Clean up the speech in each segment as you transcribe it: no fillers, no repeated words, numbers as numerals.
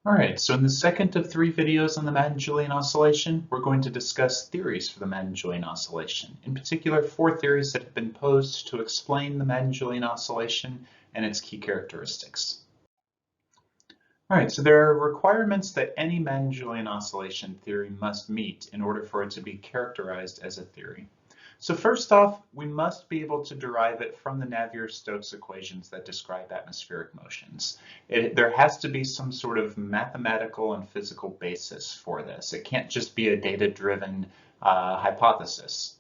Alright, so in the second of three videos on the Madden-Julian Oscillation, we're going to discuss theories for the Madden-Julian Oscillation. In particular, four theories that have been posed to explain the Madden-Julian Oscillation and its key characteristics. Alright, so there are requirements that any Madden-Julian Oscillation theory must meet in order for it to be characterized as a theory. So first off, we must be able to derive it from the Navier-Stokes equations that describe atmospheric motions. There has to be some sort of mathematical and physical basis for this. It can't just be a data-driven hypothesis.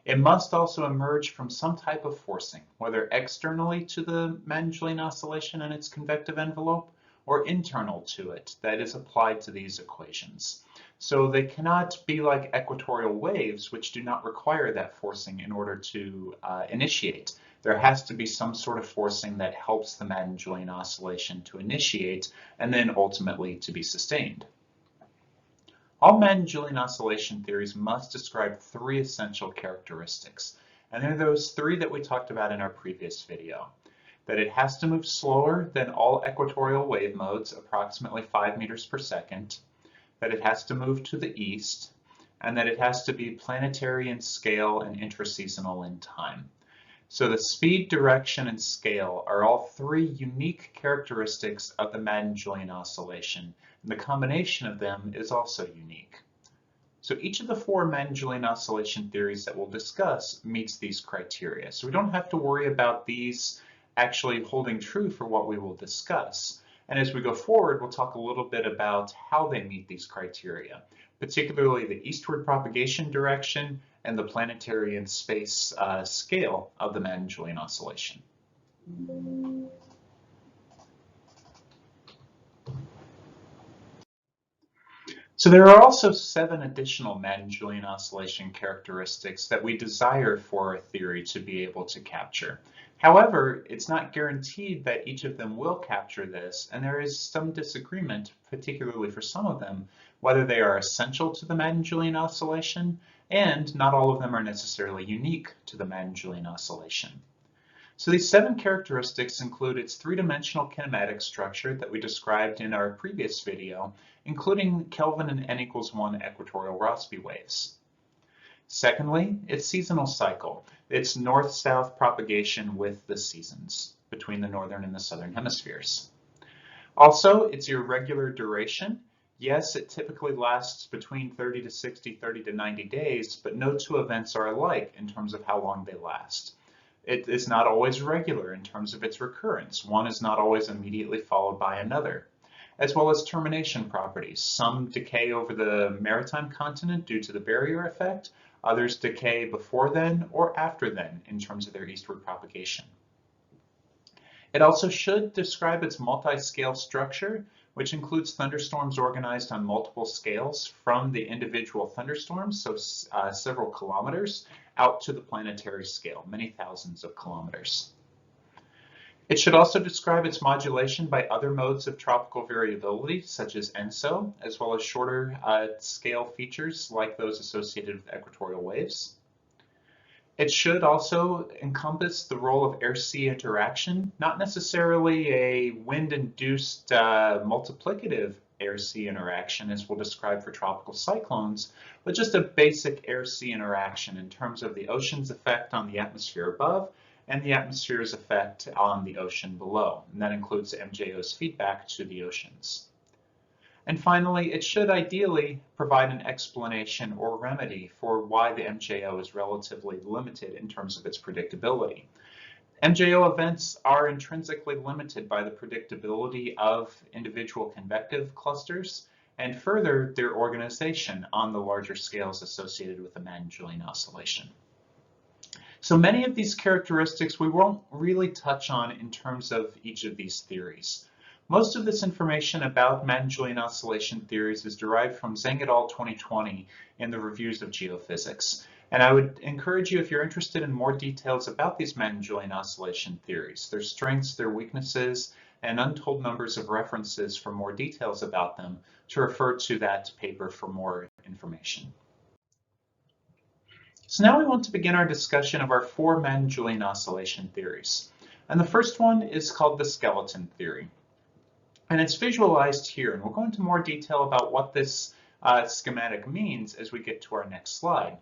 It must also emerge from some type of forcing, whether externally to the Madden-Julian oscillation and its convective envelope, or internal to it that is applied to these equations. So they cannot be like equatorial waves, which do not require that forcing in order to initiate. There has to be some sort of forcing that helps the Madden-Julian oscillation to initiate and then ultimately to be sustained. All Madden-Julian oscillation theories must describe three essential characteristics, and they're those three that we talked about in our previous video. That it has to move slower than all equatorial wave modes, approximately 5 meters per second, that it has to move to the east, and that it has to be planetary in scale and intraseasonal in time. So the speed, direction, and scale are all three unique characteristics of the Madden-Julian oscillation, and the combination of them is also unique. So each of the four Madden-Julian oscillation theories that we'll discuss meets these criteria. So we don't have to worry about these actually holding true for what we will discuss. And as we go forward, we'll talk a little bit about how they meet these criteria, particularly the eastward propagation direction and the planetary in space scale of the Madden-Julian oscillation. So there are also 7 additional Madden-Julian oscillation characteristics that we desire for a theory to be able to capture. However, it's not guaranteed that each of them will capture this, and there is some disagreement, particularly for some of them, whether they are essential to the Madden-Julian oscillation, and not all of them are necessarily unique to the Madden-Julian oscillation. So these 7 characteristics include its three-dimensional kinematic structure that we described in our previous video, including Kelvin and n=1 equatorial Rossby waves. Secondly, its seasonal cycle, its north-south propagation with the seasons between the northern and the southern hemispheres. Also, its irregular duration. Yes, it typically lasts between 30 to 60, 30 to 90 days, but no two events are alike in terms of how long they last. It is not always regular in terms of its recurrence. One is not always immediately followed by another, as well as termination properties. Some decay over the maritime continent due to the barrier effect, others decay before then or after then in terms of their eastward propagation. It also should describe its multi-scale structure, which includes thunderstorms organized on multiple scales from the individual thunderstorms, so several kilometers, out to the planetary scale, many thousands of kilometers. It should also describe its modulation by other modes of tropical variability, such as ENSO, as well as shorter scale features like those associated with equatorial waves. It should also encompass the role of air-sea interaction, not necessarily a wind-induced multiplicative air-sea interaction as we'll describe for tropical cyclones, but just a basic air-sea interaction in terms of the ocean's effect on the atmosphere above and the atmosphere's effect on the ocean below. And that includes MJO's feedback to the oceans. And finally, it should ideally provide an explanation or remedy for why the MJO is relatively limited in terms of its predictability. MJO events are intrinsically limited by the predictability of individual convective clusters, and further, their organization on the larger scales associated with the Madden-Julian oscillation. So many of these characteristics we won't really touch on in terms of each of these theories. Most of this information about Madden-Julian oscillation theories is derived from Zheng et al. 2020 in the Reviews of Geophysics. And I would encourage you, if you're interested in more details about these Madden-Julian oscillation theories, their strengths, their weaknesses, and untold numbers of references for more details about them, to refer to that paper for more information. So now we want to begin our discussion of our 4 Madden-Julian oscillation theories. And the first one is called the skeleton theory. And it's visualized here, and we'll go into more detail about what this schematic means as we get to our next slide.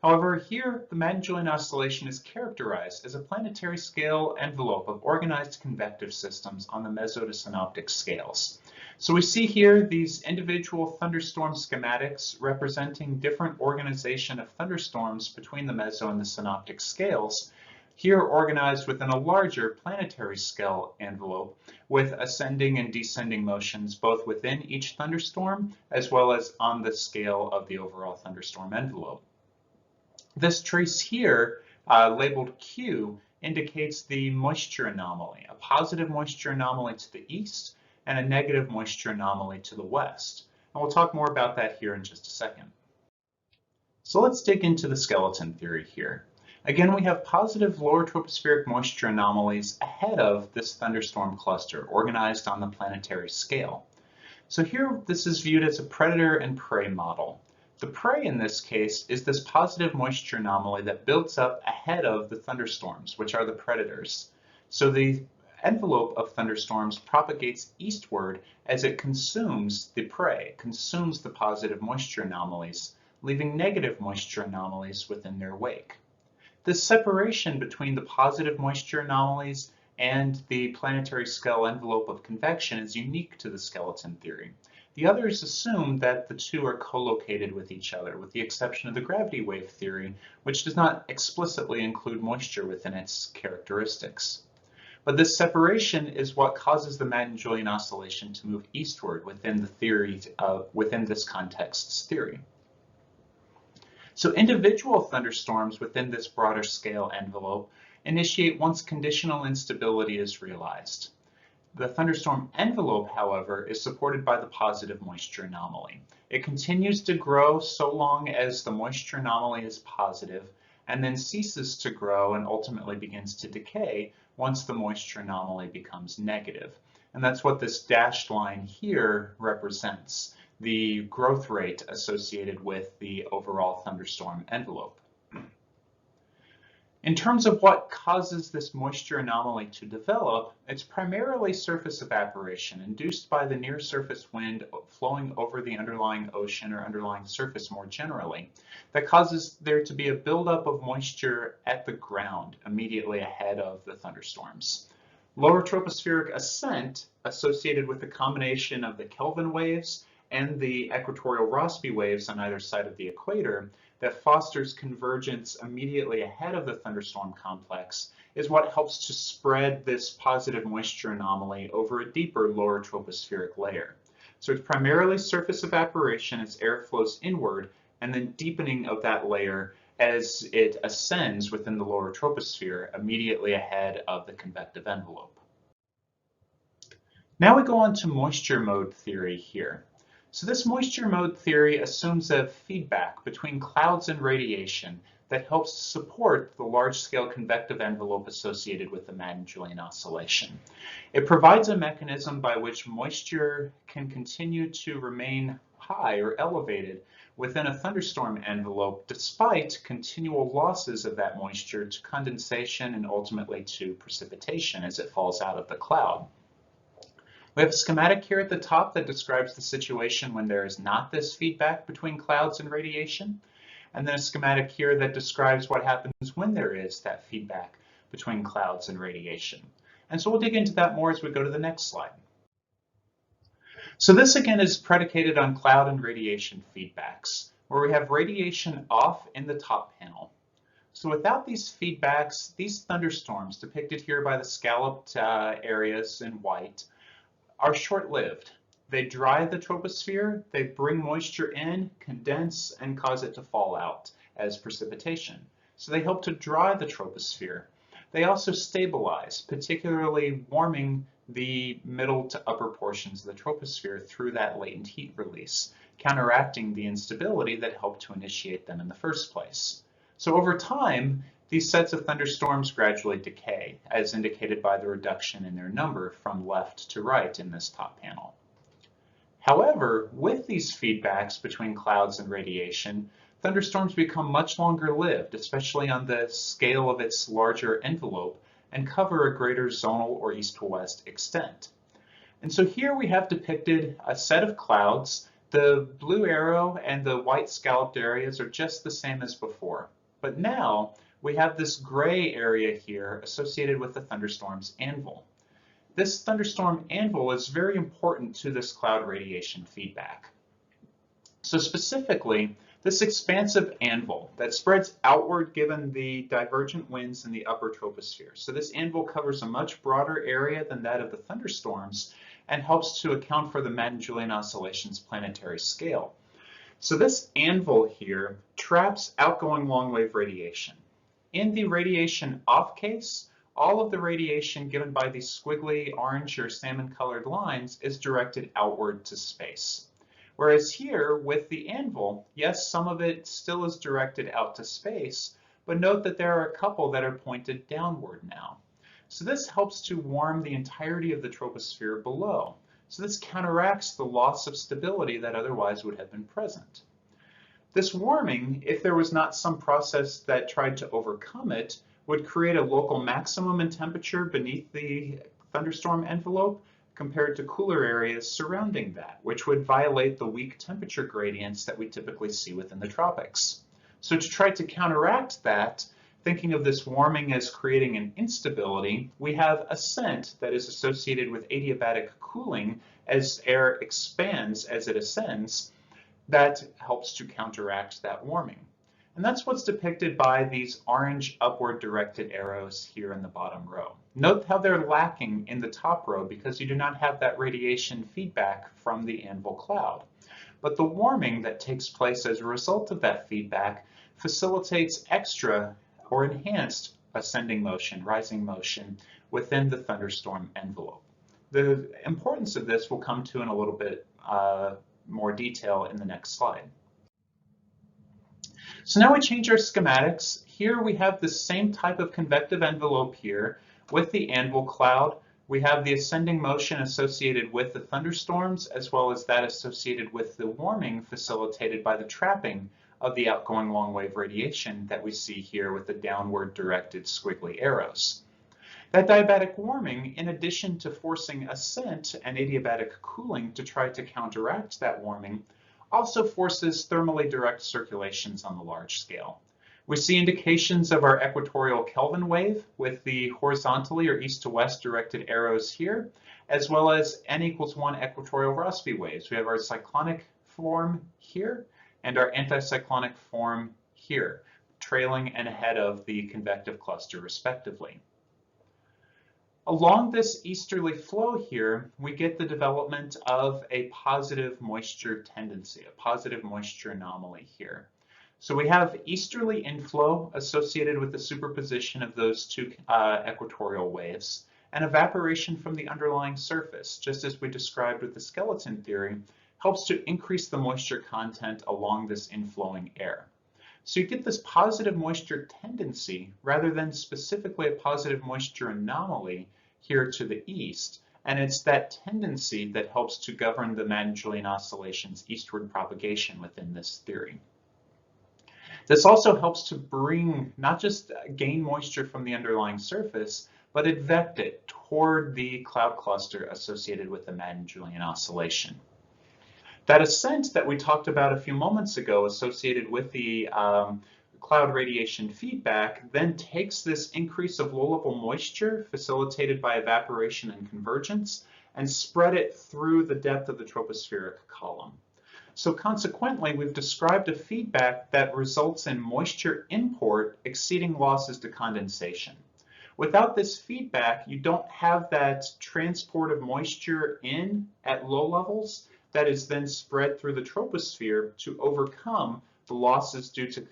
However, here the Madden-Julian oscillation is characterized as a planetary scale envelope of organized convective systems on the meso to synoptic scales. So we see here these individual thunderstorm schematics representing different organization of thunderstorms between the meso and the synoptic scales, here organized within a larger planetary scale envelope with ascending and descending motions both within each thunderstorm as well as on the scale of the overall thunderstorm envelope. This trace here, labeled Q, indicates the moisture anomaly, a positive moisture anomaly to the east and a negative moisture anomaly to the west. And we'll talk more about that here in just a second. So let's dig into the skeleton theory here. Again, we have positive lower tropospheric moisture anomalies ahead of this thunderstorm cluster, organized on the planetary scale. So here, this is viewed as a predator and prey model. The prey in this case is this positive moisture anomaly that builds up ahead of the thunderstorms, which are the predators. So the envelope of thunderstorms propagates eastward as it consumes the prey, consumes the positive moisture anomalies, leaving negative moisture anomalies within their wake. This separation between the positive moisture anomalies and the planetary scale envelope of convection is unique to the skeleton theory. The others assume that the two are co-located with each other, with the exception of the gravity wave theory, which does not explicitly include moisture within its characteristics. But this separation is what causes the Madden-Julian oscillation to move eastward within the theory, within this context's theory. So individual thunderstorms within this broader scale envelope initiate once conditional instability is realized. The thunderstorm envelope, however, is supported by the positive moisture anomaly. It continues to grow so long as the moisture anomaly is positive, and then ceases to grow and ultimately begins to decay once the moisture anomaly becomes negative. And that's what this dashed line here represents, the growth rate associated with the overall thunderstorm envelope. In terms of what causes this moisture anomaly to develop, it's primarily surface evaporation induced by the near surface wind flowing over the underlying ocean or underlying surface more generally that causes there to be a buildup of moisture at the ground immediately ahead of the thunderstorms. Lower tropospheric ascent associated with the combination of the Kelvin waves and the equatorial Rossby waves on either side of the equator that fosters convergence immediately ahead of the thunderstorm complex is what helps to spread this positive moisture anomaly over a deeper lower tropospheric layer. So it's primarily surface evaporation as air flows inward and then deepening of that layer as it ascends within the lower troposphere immediately ahead of the convective envelope. Now we go on to moisture mode theory here. So this moisture mode theory assumes a feedback between clouds and radiation that helps to support the large-scale convective envelope associated with the Madden-Julian oscillation. It provides a mechanism by which moisture can continue to remain high or elevated within a thunderstorm envelope despite continual losses of that moisture to condensation and ultimately to precipitation as it falls out of the cloud. We have a schematic here at the top that describes the situation when there is not this feedback between clouds and radiation, and then a schematic here that describes what happens when there is that feedback between clouds and radiation. And so we'll dig into that more as we go to the next slide. So this again is predicated on cloud and radiation feedbacks, where we have radiation off in the top panel. So without these feedbacks, these thunderstorms depicted here by the scalloped areas in white are short-lived. They dry the troposphere, they bring moisture in, condense, and cause it to fall out as precipitation. So they help to dry the troposphere. They also stabilize, particularly warming the middle to upper portions of the troposphere through that latent heat release, counteracting the instability that helped to initiate them in the first place. So over time, these sets of thunderstorms gradually decay, as indicated by the reduction in their number from left to right in this top panel. However, with these feedbacks between clouds and radiation, thunderstorms become much longer lived, especially on the scale of its larger envelope, and cover a greater zonal or east to west extent. And so here we have depicted a set of clouds. The blue arrow and the white scalloped areas are just the same as before. But now we have this gray area here associated with the thunderstorm's anvil. This thunderstorm anvil is very important to this cloud radiation feedback. So specifically, this expansive anvil that spreads outward given the divergent winds in the upper troposphere. So this anvil covers a much broader area than that of the thunderstorms and helps to account for the Madden-Julian Oscillation's planetary scale. So this anvil here traps outgoing long-wave radiation. In the radiation off case, all of the radiation given by these squiggly orange or salmon-colored lines is directed outward to space. Whereas here with the anvil, yes, some of it still is directed out to space, but note that there are a couple that are pointed downward now. So this helps to warm the entirety of the troposphere below. So this counteracts the loss of stability that otherwise would have been present. This warming, if there was not some process that tried to overcome it, would create a local maximum in temperature beneath the thunderstorm envelope compared to cooler areas surrounding that, which would violate the weak temperature gradients that we typically see within the tropics. So to try to counteract that, thinking of this warming as creating an instability, we have ascent that is associated with adiabatic cooling as air expands as it ascends. That helps to counteract that warming. And that's what's depicted by these orange upward directed arrows here in the bottom row. Note how they're lacking in the top row because you do not have that radiation feedback from the anvil cloud. But the warming that takes place as a result of that feedback facilitates extra or enhanced ascending motion, rising motion within the thunderstorm envelope. The importance of this will come to in a little bit more detail in the next slide. So now we change our schematics. Here we have the same type of convective envelope here with the anvil cloud. We have the ascending motion associated with the thunderstorms as well as that associated with the warming facilitated by the trapping of the outgoing long-wave radiation that we see here with the downward directed squiggly arrows. That diabatic warming, in addition to forcing ascent and adiabatic cooling to try to counteract that warming, also forces thermally direct circulations on the large scale. We see indications of our equatorial Kelvin wave with the horizontally or east to west directed arrows here, as well as n=1 equatorial Rossby waves. We have our cyclonic form here and our anticyclonic form here, trailing and ahead of the convective cluster respectively. Along this easterly flow here, we get the development of a positive moisture tendency, a positive moisture anomaly here. So we have easterly inflow associated with the superposition of those two equatorial waves, and evaporation from the underlying surface, just as we described with the skeleton theory, helps to increase the moisture content along this inflowing air. So you get this positive moisture tendency rather than specifically a positive moisture anomaly here to the east. And it's that tendency that helps to govern the Madden-Julian Oscillation's eastward propagation within this theory. This also helps to bring, not just gain moisture from the underlying surface, but advect it toward the cloud cluster associated with the Madden-Julian Oscillation. That ascent that we talked about a few moments ago associated with the cloud radiation feedback then takes this increase of low-level moisture facilitated by evaporation and convergence and spread it through the depth of the tropospheric column. So consequently, we've described a feedback that results in moisture import exceeding losses to condensation. Without this feedback, you don't have that transport of moisture in at low levels that is then spread through the troposphere to overcome the losses due to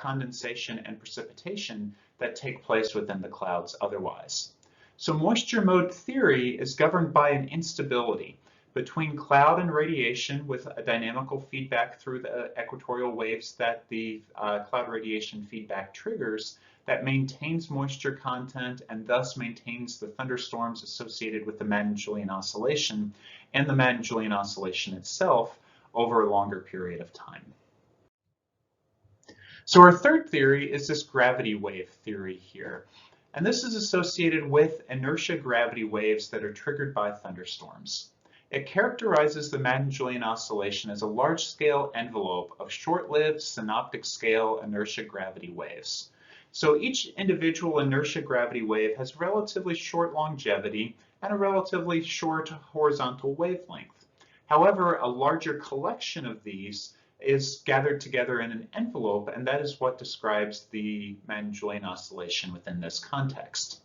condensation and precipitation that take place within the clouds otherwise. So moisture mode theory is governed by an instability between cloud and radiation with a dynamical feedback through the equatorial waves that the cloud radiation feedback triggers that maintains moisture content and thus maintains the thunderstorms associated with the Madden-Julian Oscillation and the Madden-Julian Oscillation itself over a longer period of time. So our third theory is this gravity wave theory here. And this is associated with inertia gravity waves that are triggered by thunderstorms. It characterizes the Madden-Julian oscillation as a large-scale envelope of short-lived synoptic scale inertia gravity waves. So each individual inertia gravity wave has relatively short longevity and a relatively short horizontal wavelength. However, a larger collection of these is gathered together in an envelope, and that is what describes the Madden-Julian oscillation within this context.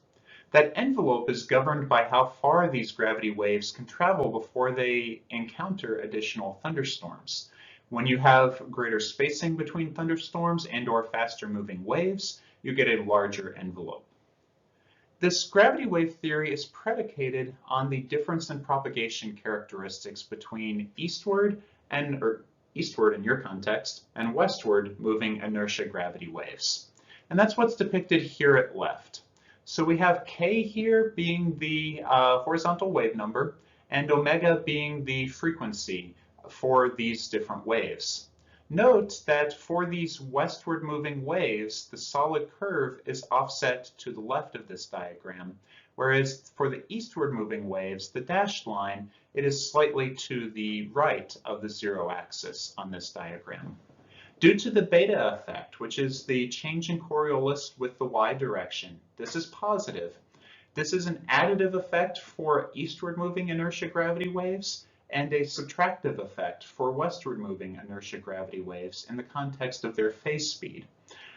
That envelope is governed by how far these gravity waves can travel before they encounter additional thunderstorms. When you have greater spacing between thunderstorms and/or faster moving waves, you get a larger envelope. This gravity wave theory is predicated on the difference in propagation characteristics between eastward in your context, and westward moving inertia gravity waves. And that's what's depicted here at left. So we have k here being the horizontal wave number, and omega being the frequency for these different waves. Note that for these westward moving waves, the solid curve is offset to the left of this diagram, whereas for the eastward moving waves, the dashed line, it is slightly to the right of the zero axis on this diagram. Due to the beta effect, which is the change in Coriolis with the y direction, this is positive. This is an additive effect for eastward moving inertia gravity waves and a subtractive effect for westward moving inertia gravity waves in the context of their phase speed.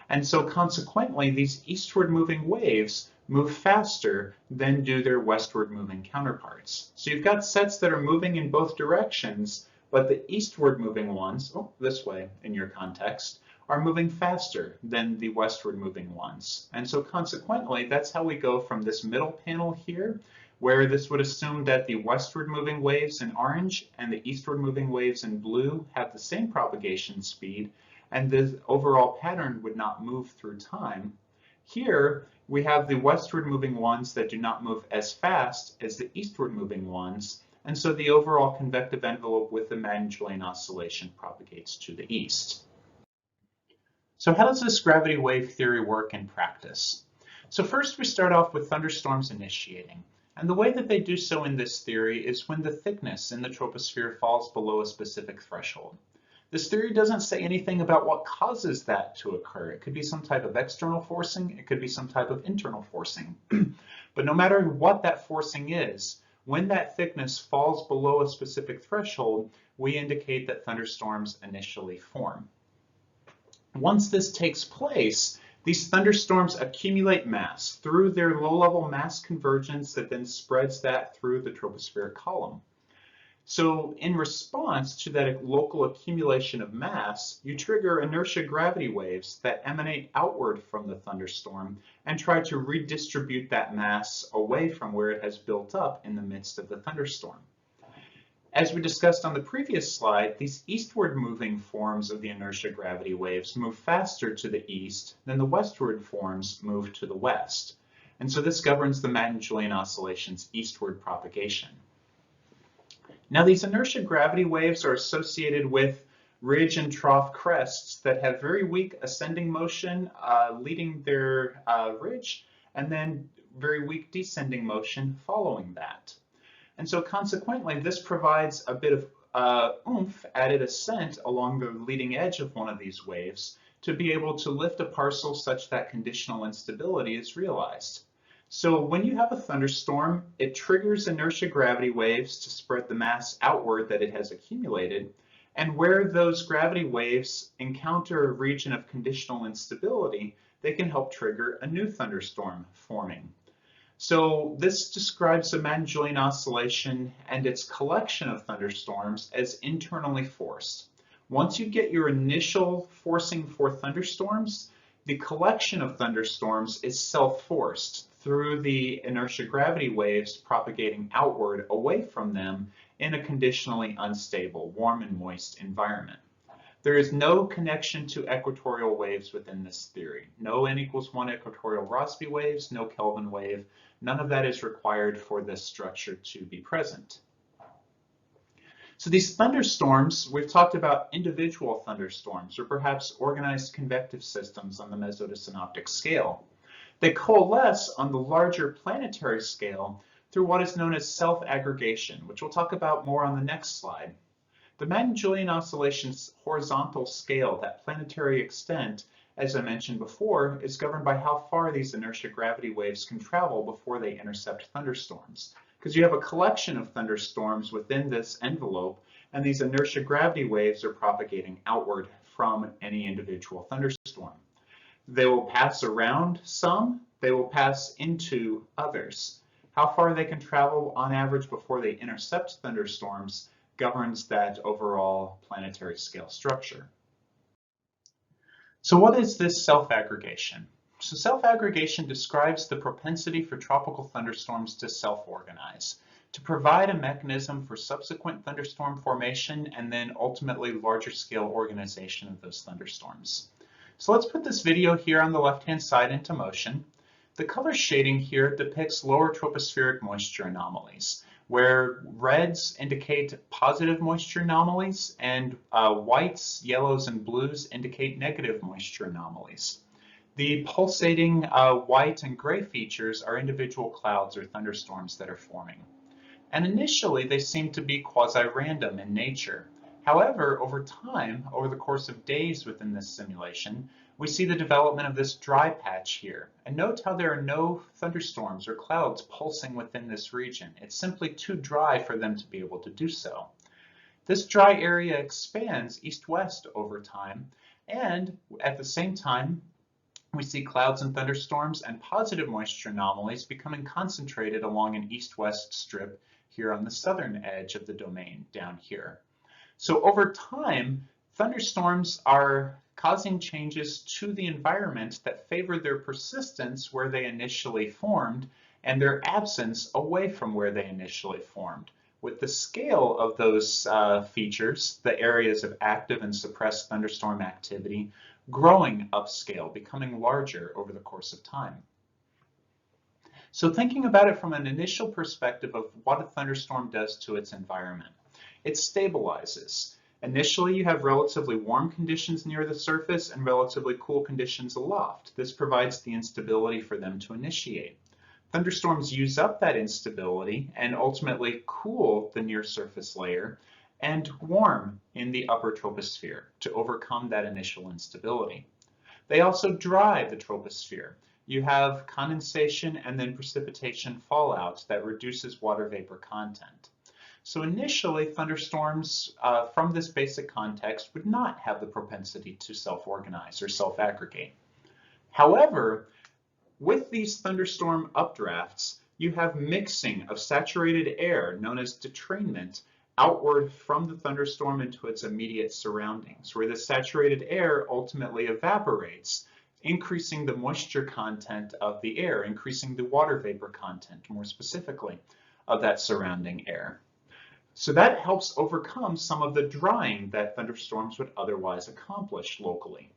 And so consequently, these eastward moving waves move faster than do their westward moving counterparts. So you've got sets that are moving in both directions, but the eastward moving ones, this way in your context, are moving faster than the westward moving ones. And so consequently, that's how we go from this middle panel here, where this would assume that the westward moving waves in orange and the eastward moving waves in blue have the same propagation speed, and the overall pattern would not move through time. Here, we have the westward moving ones that do not move as fast as the eastward moving ones, and so the overall convective envelope with the Madden-Julian oscillation propagates to the east. So how does this gravity wave theory work in practice? So first we start off with thunderstorms initiating. And the way that they do so in this theory is when the thickness in the troposphere falls below a specific threshold. This theory doesn't say anything about what causes that to occur. It could be some type of external forcing, it could be some type of internal forcing. But no matter what that forcing is, when that thickness falls below a specific threshold, we indicate that thunderstorms initially form. Once this takes place, these thunderstorms accumulate mass through their low-level mass convergence that then spreads that through the tropospheric column. So in response to that local accumulation of mass, you trigger inertia gravity waves that emanate outward from the thunderstorm and try to redistribute that mass away from where it has built up in the midst of the thunderstorm. As we discussed on the previous slide, these eastward moving forms of the inertia gravity waves move faster to the east than the westward forms move to the west. And so this governs the Madden-Julian oscillation's eastward propagation. Now these inertia gravity waves are associated with ridge and trough crests that have very weak ascending motion leading their ridge, and then very weak descending motion following that. And so consequently, this provides a bit of oomph added ascent along the leading edge of one of these waves to be able to lift a parcel such that conditional instability is realized. So when you have a thunderstorm, it triggers inertia gravity waves to spread the mass outward that it has accumulated. And where those gravity waves encounter a region of conditional instability, they can help trigger a new thunderstorm forming. So this describes the Madden-Julian oscillation and its collection of thunderstorms as internally forced. Once you get your initial forcing for thunderstorms, the collection of thunderstorms is self-forced through the inertia gravity waves propagating outward away from them in a conditionally unstable, warm and moist environment. There is no connection to equatorial waves within this theory. No n=1 equatorial Rossby waves, no Kelvin wave. None of that is required for this structure to be present. So these thunderstorms, we've talked about individual thunderstorms or perhaps organized convective systems on the mesotosynoptic scale. They coalesce on the larger planetary scale through what is known as self-aggregation, which we'll talk about more on the next slide. The Madden-Julian Oscillation's horizontal scale, that planetary extent, as I mentioned before, is governed by how far these inertia gravity waves can travel before they intercept thunderstorms. Because you have a collection of thunderstorms within this envelope, and these inertia gravity waves are propagating outward from any individual thunderstorm. They will pass around some, they will pass into others. How far they can travel on average before they intercept thunderstorms governs that overall planetary scale structure. So what is this self-aggregation? So self-aggregation describes the propensity for tropical thunderstorms to self-organize, to provide a mechanism for subsequent thunderstorm formation and then ultimately larger scale organization of those thunderstorms. So let's put this video here on the left-hand side into motion. The color shading here depicts lower tropospheric moisture anomalies, where reds indicate positive moisture anomalies and whites, yellows, and blues indicate negative moisture anomalies. The pulsating white and gray features are individual clouds or thunderstorms that are forming. And initially, they seem to be quasi-random in nature. However, over time, over the course of days within this simulation, we see the development of this dry patch here. And note how there are no thunderstorms or clouds pulsing within this region. It's simply too dry for them to be able to do so. This dry area expands east-west over time, and at the same time, we see clouds and thunderstorms and positive moisture anomalies becoming concentrated along an east-west strip here on the southern edge of the domain down here. So over time, thunderstorms are causing changes to the environment that favor their persistence where they initially formed and their absence away from where they initially formed. With the scale of those features, the areas of active and suppressed thunderstorm activity, growing upscale, becoming larger over the course of time. So thinking about it from an initial perspective of what a thunderstorm does to its environment, it stabilizes. Initially, you have relatively warm conditions near the surface and relatively cool conditions aloft. This provides the instability for them to initiate. Thunderstorms use up that instability and ultimately cool the near surface layer and warm in the upper troposphere to overcome that initial instability. They also dry the troposphere. You have condensation and then precipitation fallout that reduces water vapor content. So initially, thunderstorms from this basic context would not have the propensity to self-organize or self-aggregate. However, with these thunderstorm updrafts, you have mixing of saturated air, known as detrainment, outward from the thunderstorm into its immediate surroundings, where the saturated air ultimately evaporates, increasing the moisture content of the air, increasing the water vapor content, more specifically, of that surrounding air. So that helps overcome some of the drying that thunderstorms would otherwise accomplish locally.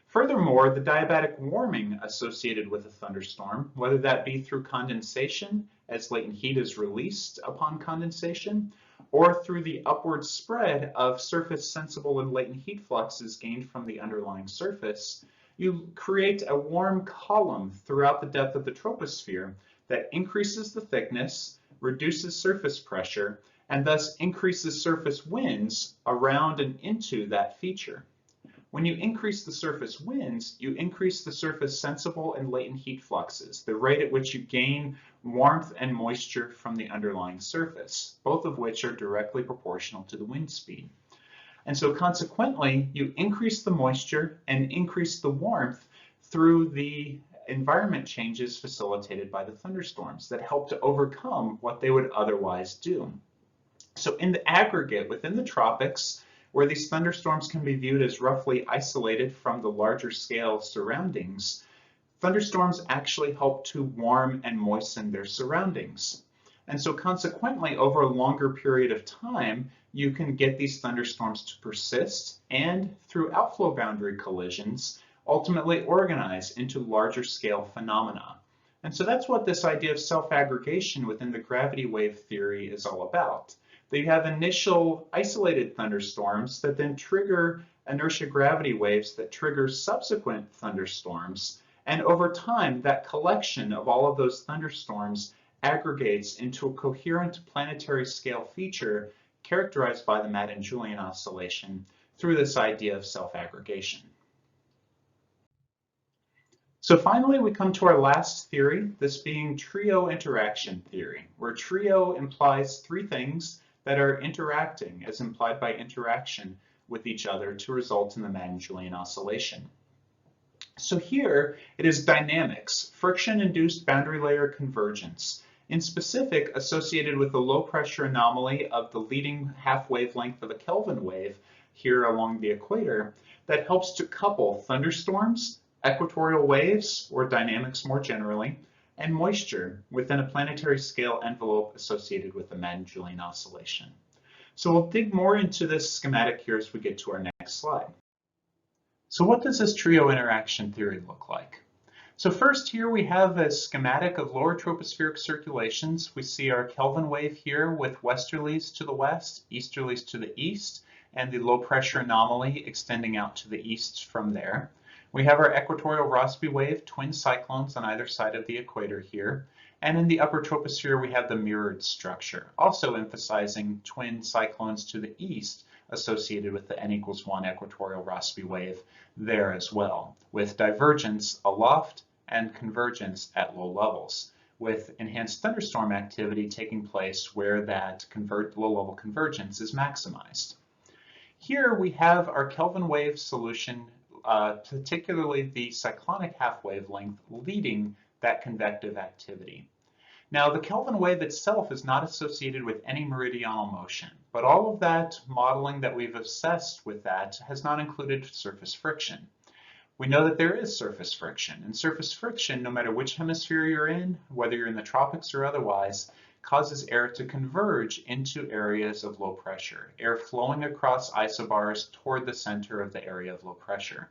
Furthermore, the diabatic warming associated with a thunderstorm, whether that be through condensation, as latent heat is released upon condensation, or through the upward spread of surface sensible and latent heat fluxes gained from the underlying surface, you create a warm column throughout the depth of the troposphere that increases the thickness, reduces surface pressure, and thus increases surface winds around and into that feature. When you increase the surface winds, you increase the surface sensible and latent heat fluxes, the rate at which you gain warmth and moisture from the underlying surface, both of which are directly proportional to the wind speed. And so consequently, you increase the moisture and increase the warmth through the environment changes facilitated by the thunderstorms that help to overcome what they would otherwise do. So in the aggregate, within the tropics, where these thunderstorms can be viewed as roughly isolated from the larger scale surroundings, thunderstorms actually help to warm and moisten their surroundings. And so consequently, over a longer period of time, you can get these thunderstorms to persist and through outflow boundary collisions, ultimately organize into larger scale phenomena. And so that's what this idea of self-aggregation within the gravity wave theory is all about. You have initial isolated thunderstorms that then trigger inertia gravity waves that trigger subsequent thunderstorms. And over time, that collection of all of those thunderstorms aggregates into a coherent planetary scale feature characterized by the Madden-Julian oscillation through this idea of self-aggregation. So finally, we come to our last theory, this being trio interaction theory, where trio implies three things that are interacting, as implied by interaction, with each other to result in the Madden-Julian oscillation. So here, it is dynamics, friction-induced boundary layer convergence, in specific associated with the low pressure anomaly of the leading half wavelength of a Kelvin wave here along the equator, that helps to couple thunderstorms, equatorial waves, or dynamics more generally, and moisture within a planetary scale envelope associated with the Madden-Julian oscillation. So we'll dig more into this schematic here as we get to our next slide. So what does this trio interaction theory look like? So first here we have a schematic of lower tropospheric circulations. We see our Kelvin wave here with westerlies to the west, easterlies to the east, and the low pressure anomaly extending out to the east from there. We have our equatorial Rossby wave, twin cyclones on either side of the equator here. And in the upper troposphere, we have the mirrored structure, also emphasizing twin cyclones to the east associated with the n=1 equatorial Rossby wave there as well, with divergence aloft and convergence at low levels, with enhanced thunderstorm activity taking place where that low-level convergence is maximized. Here we have our Kelvin wave solution, particularly the cyclonic half wavelength, leading that convective activity. Now, the Kelvin wave itself is not associated with any meridional motion, but all of that modeling that we've assessed with that has not included surface friction. We know that there is surface friction, and surface friction, no matter which hemisphere you're in, whether you're in the tropics or otherwise, causes air to converge into areas of low pressure, air flowing across isobars toward the center of the area of low pressure.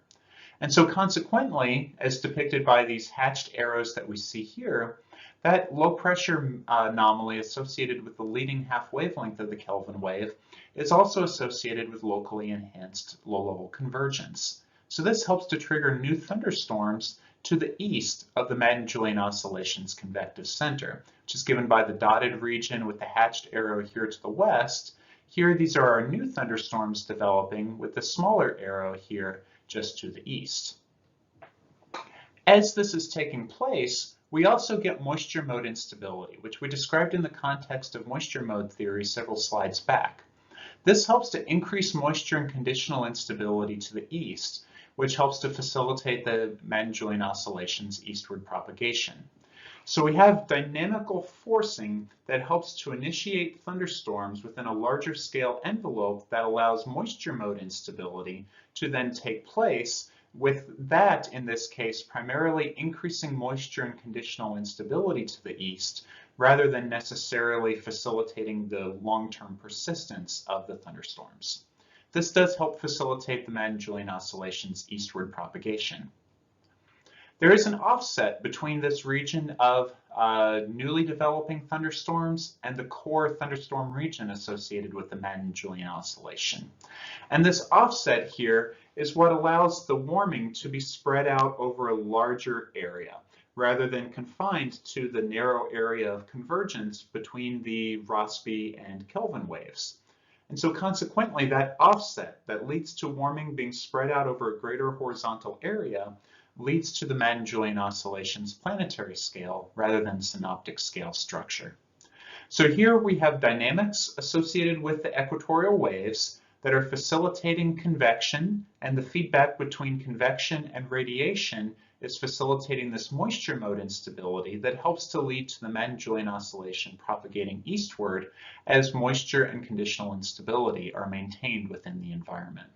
And so consequently, as depicted by these hatched arrows that we see here, that low pressure anomaly associated with the leading half wavelength of the Kelvin wave is also associated with locally enhanced low-level convergence. So this helps to trigger new thunderstorms to the east of the Madden-Julian oscillation's convective center, which is given by the dotted region with the hatched arrow here to the west. Here, these are our new thunderstorms developing with the smaller arrow here just to the east. As this is taking place, we also get moisture mode instability, which we described in the context of moisture mode theory several slides back. This helps to increase moisture and conditional instability to the east, which helps to facilitate the Madden-Julian oscillation's eastward propagation. So we have dynamical forcing that helps to initiate thunderstorms within a larger scale envelope that allows moisture mode instability to then take place, with that, in this case, primarily increasing moisture and conditional instability to the east, rather than necessarily facilitating the long-term persistence of the thunderstorms. This does help facilitate the Madden-Julian oscillation's eastward propagation. There is an offset between this region of newly developing thunderstorms and the core thunderstorm region associated with the Madden-Julian oscillation. And this offset here is what allows the warming to be spread out over a larger area, rather than confined to the narrow area of convergence between the Rossby and Kelvin waves. And so consequently, that offset that leads to warming being spread out over a greater horizontal area leads to the Madden-Julian oscillation's planetary scale rather than synoptic scale structure. So here we have dynamics associated with the equatorial waves that are facilitating convection, and the feedback between convection and radiation is facilitating this moisture mode instability that helps to lead to the Madden-Julian oscillation propagating eastward as moisture and conditional instability are maintained within the environment.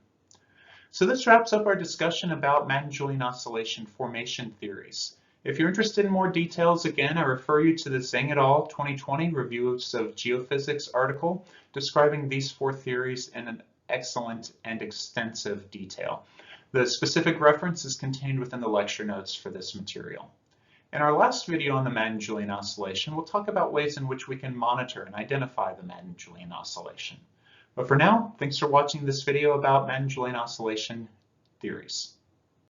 So this wraps up our discussion about Madden-Julian oscillation formation theories. If you're interested in more details, again, I refer you to the Zhang et al. 2020 Reviews of Geophysics article describing these four theories in an excellent and extensive detail. The specific reference is contained within the lecture notes for this material. In our last video on the Madden-Julian oscillation, we'll talk about ways in which we can monitor and identify the Madden-Julian oscillation. But for now, thanks for watching this video about Madden-Julian oscillation theories.